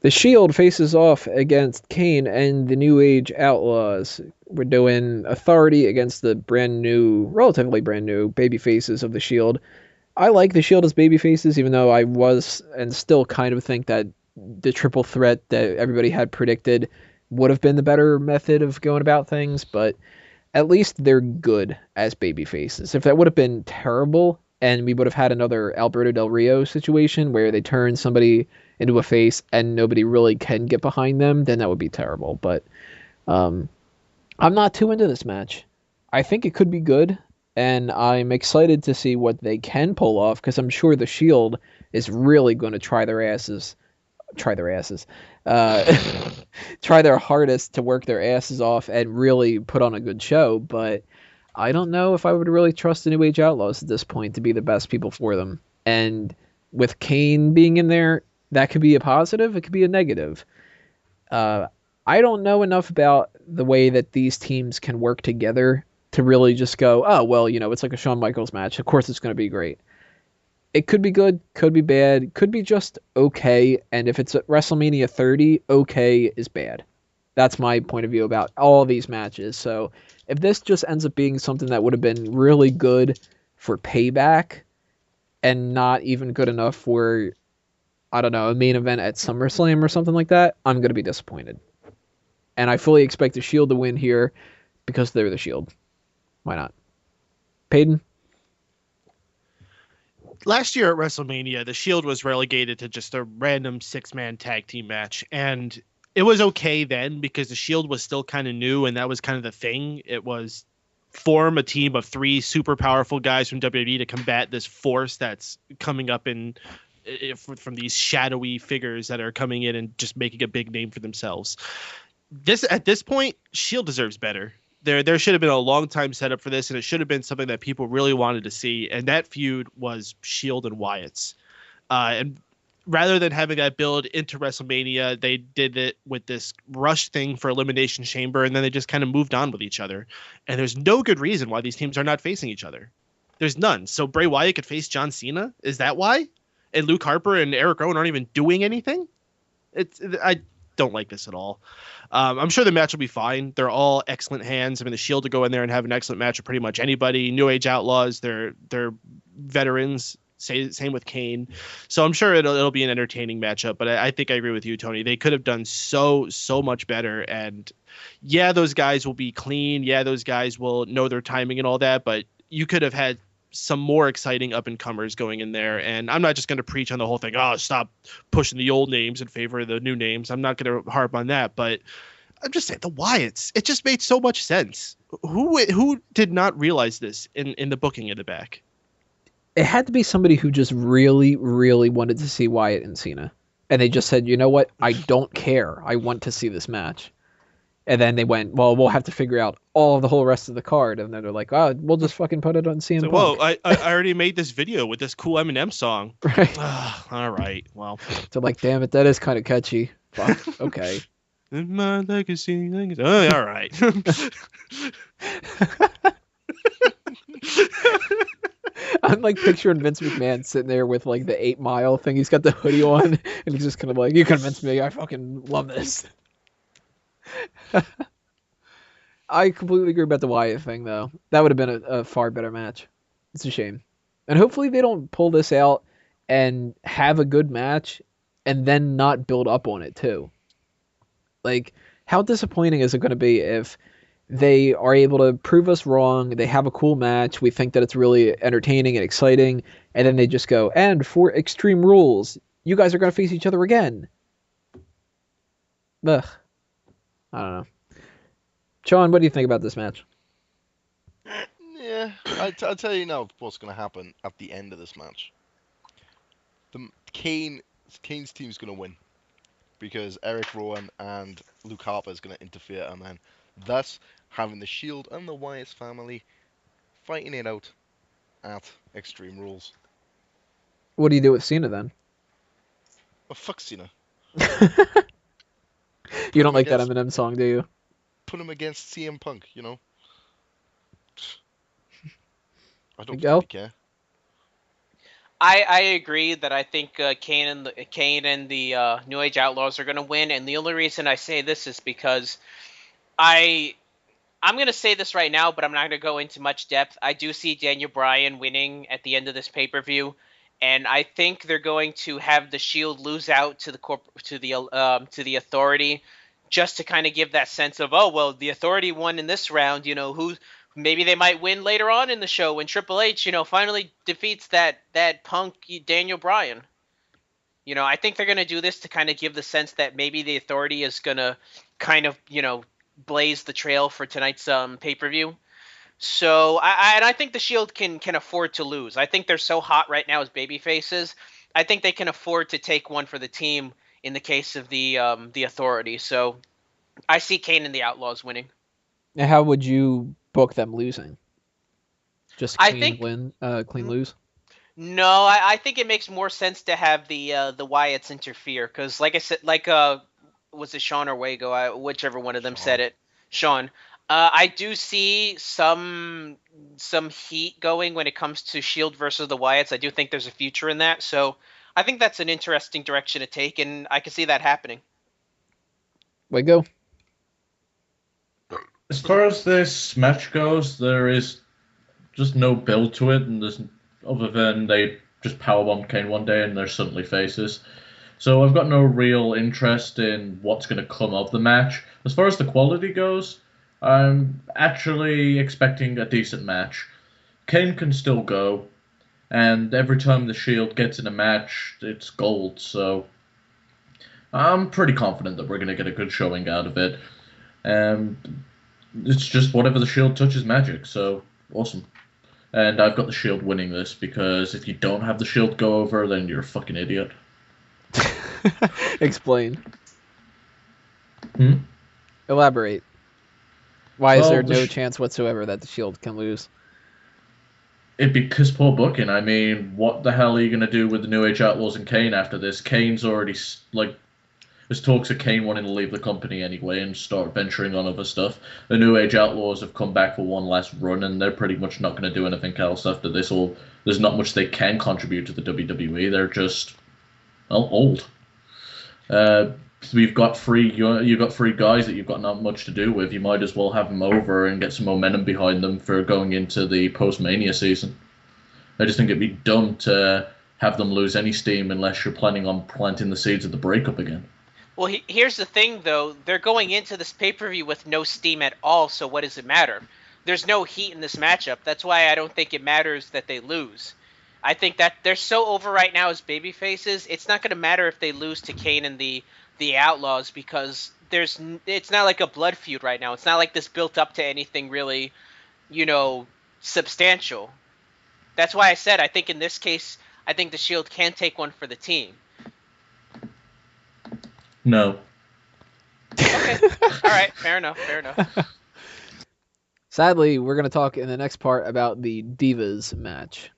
The Shield faces off against Kane and the New Age Outlaws. We're doing Authority against the relatively brand new baby faces of the Shield. I like the Shield as baby faces, even though I was and still kind of think that the triple threat that everybody had predicted would have been the better method of going about things, but at least they're good as baby faces. If that would have been terrible and we would have had another Alberto Del Rio situation where they turn somebody into a face and nobody really can get behind them, then that would be terrible. But um, I'm not too into this match. I think it could be good, and I'm excited to see what they can pull off because I'm sure the Shield is really going to try their asses, uh, try their hardest to work their asses off and really put on a good show. But I don't know if I would really trust the New Age Outlaws at this point to be the best people for them. And with Kane being in there, that could be a positive. It could be a negative. Uh, I don't know enough about the way that these teams can work together to really just go, oh, well, it's like a Shawn Michaels match. Of course it's going to be great. It could be good, could be bad, could be just okay. And if it's at WrestleMania 30, okay is bad. That's my point of view about all these matches. So if this just ends up being something that would have been really good for Payback and not even good enough for, I don't know, a main event at SummerSlam or something like that, I'm going to be disappointed. And I fully expect the Shield to win here because they're the Shield. Why not? Peyton? Last year at WrestleMania, the Shield was relegated to just a random six-man tag team match, and it was okay then because the Shield was still kind of new, and that was kind of the thing. It was form a team of three super powerful guys from WWE to combat this force that's coming up from these shadowy figures that are coming in and just making a big name for themselves. At this point, Shield deserves better. There should have been a long time setup for this, and it should have been something that people really wanted to see. And that feud was Shield and Wyatt's. And rather than having that build into WrestleMania, they did it with this rush thing for Elimination Chamber, and then they just kind of moved on with each other. And there's no good reason why these teams are not facing each other. There's none. So Bray Wyatt could face John Cena? Is that why? And Luke Harper and Eric Rowan aren't even doing anything? I don't like this at all. I'm sure the match will be fine. They're all excellent hands. I mean, the Shield to go in there and have an excellent match with pretty much anybody. New Age Outlaws, they're veterans. Same with Kane. So I'm sure it'll be an entertaining matchup. But I think I agree with you, Tony. They could have done so much better. And yeah, those guys will be clean. Yeah, those guys will know their timing and all that. But you could have had some more exciting up-and-comers going in there. And I'm not just going to preach on the whole thing, oh, stop pushing the old names in favor of the new names. I'm not going to harp on that. But I'm just saying, the Wyatts, it just made so much sense. Who did not realize this in the booking in the back? It had to be somebody who just really, really wanted to see Wyatt and Cena. And they just said, you know what? I don't care. I want to see this match. And then they went, well, we'll have to figure out all the whole rest of the card. And then they're like, oh, we'll just fucking put it on CM Punk. Whoa, I already made this video with this cool Eminem song. Right. All right, well. So like, damn it, that is kind of catchy. Fuck, okay. My legacy. Oh, all right. I'm like picturing Vince McMahon sitting there with like the 8 Mile thing. He's got the hoodie on, and he's just kind of like, you convinced me. I fucking love this. I completely agree about the Wyatt thing, though. That would have been a far better match. It's a shame. And hopefully they don't pull this out and have a good match and then not build up on it, too. Like, how disappointing is it going to be if they are able to prove us wrong, they have a cool match, we think that it's really entertaining and exciting, and then they just go, and for Extreme Rules, you guys are going to face each other again. Ugh. I don't know. Sean, what do you think about this match? Yeah, I'll tell you now what's going to happen at the end of this match. Kane's team's going to win because Eric Rowan and Luke Harper is going to interfere, and then thus having the Shield and the Wyatt family fighting it out at Extreme Rules. What do you do with Cena then? Oh, fuck Cena. You don't like that Eminem song, do you? Put him against CM Punk, you know? I don't Miguel? really care. I agree that I think Kane and the New Age Outlaws are going to win, and the only reason I say this is because I I'm going to say this right now, but I'm not going to go into much depth. I do see Daniel Bryan winning at the end of this pay-per-view, and I think they're going to have the Shield lose out to to the Authority, just to kind of give that sense of, oh well, the Authority won in this round. Who maybe they might win later on in the show when Triple H finally defeats that punk Daniel Bryan. I think they're going to do this to kind of give the sense that maybe the Authority is going to kind of, blaze the trail for tonight's pay-per-view. So I think the Shield can afford to lose. I think they're so hot right now as baby faces. I think they can afford to take one for the team in the case of the Authority. So I see Kane and the Outlaws winning. Now, how would you book them losing? Just I clean think win, clean lose. no. I think it makes more sense to have the Wyatts interfere because, like I said, was it Sean or Wago? Whichever one of them said it. Sean. I do see some heat going when it comes to Shield versus the Wyatts. I do think there's a future in that. So I think that's an interesting direction to take, and I can see that happening. Wago. As far as this match goes, there is just no build to it, and there's other than they just powerbomb Kane one day and they're suddenly faces. So I've got no real interest in what's going to come of the match. As far as the quality goes, I'm actually expecting a decent match. Kane can still go, and every time the Shield gets in a match, it's gold, so I'm pretty confident that we're going to get a good showing out of it. It's just whatever the Shield touches magic, so awesome. And I've got the Shield winning this, because if you don't have the Shield go over, then you're a fucking idiot. Explain. Elaborate. Why is there no chance whatsoever that the Shield can lose? It'd be piss poor booking. I mean, what the hell are you going to do with the New Age Outlaws and Kane after this? Kane's already, there's talks of Kane wanting to leave the company anyway and start venturing on other stuff. The New Age Outlaws have come back for one last run, and they're pretty much not going to do anything else after this. There's not much they can contribute to the WWE. They're just, old. You've got three guys that you've got not much to do with. You might as well have them over and get some momentum behind them for going into the post-Mania season. I just think it'd be dumb to have them lose any steam unless you're planning on planting the seeds of the breakup again. Well, here's the thing, though. They're going into this pay-per-view with no steam at all, so what does it matter? There's no heat in this matchup. That's why I don't think it matters that they lose. I think that they're so over right now as baby faces, it's not going to matter if they lose to Kane and the Outlaws, because it's not like a blood feud right now. It's not like this built up to anything really, substantial. That's why I said I think in this case, I think the Shield can take one for the team. No. Okay. All right. Fair enough. Sadly, we're going to talk in the next part about the Divas match.